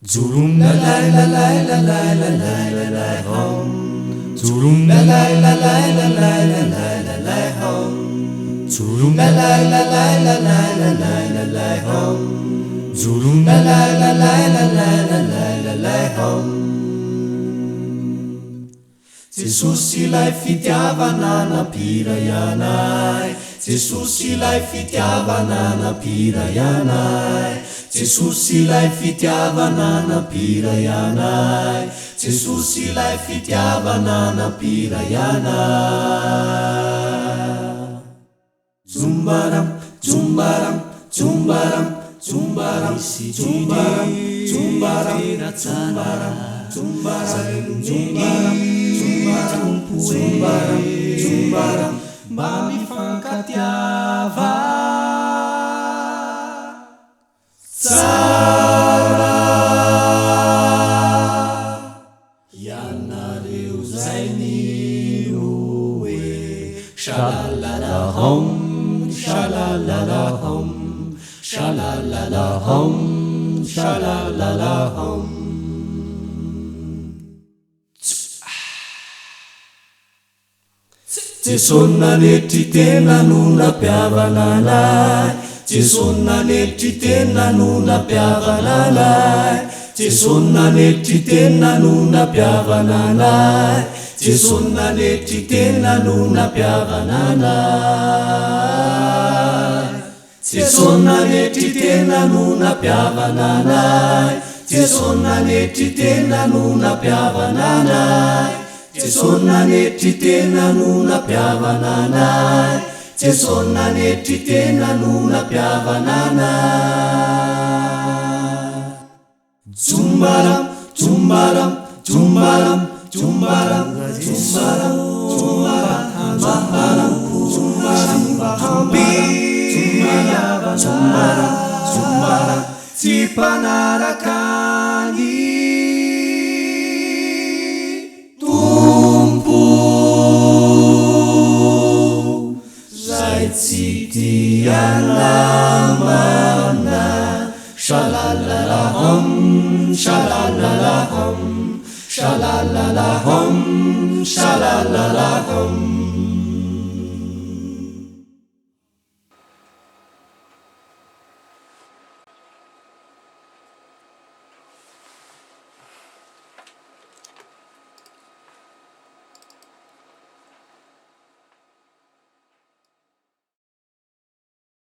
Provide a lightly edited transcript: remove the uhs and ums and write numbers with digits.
Zulum la la la la la la la la la la hum. Zulum la la la la la la la la la la hum. Zulum la la la la la la la la la la hum. Zulum la la la la la la la la la la hum. Jesosy ilay fitiavana napira ianay. Jesosy ilay fitiavana napira ianay. Jesosy ilay fitiavana napira ianay. Jesosy ilay fitiavana napira ianay. Zumbaram, zumbaram, zumbaram, zumbaram, zumbaram, zumbaram, zumbaram, zumbaram, zumbaram, zumbaram, zumbaram, mba mifankatiava tsara. Ianareo zay ny hoe shalalalahom, shalalalahom, shalalalahom, shalalalahom. Jesosy nanetry tena no nampiavana anay. Jesosy nanetry tena no nampiavana anay. Jesosy nanetry tena no nampiavana anay. Jesosy nanetry tena no nampiavana anay. Jesosy nanetry tena no nampiavana anay. Jesosy nanetry tena no nampiavana anay. Jesosy nanetry tena no nampiavana anay. Jesosy nanetry tena no nampiavana anay. Zumbaram, zumbaram, zumbaram, zumbaram, zumbaram, zumbaram, zumbaram, zumbaram, zumbaram, zumbaram, zumbaram, tsy mpanaraka ny Tompo zay tsy tia namana. Shalalalahom, shalalalahom, shalalalahom, shalalalahom.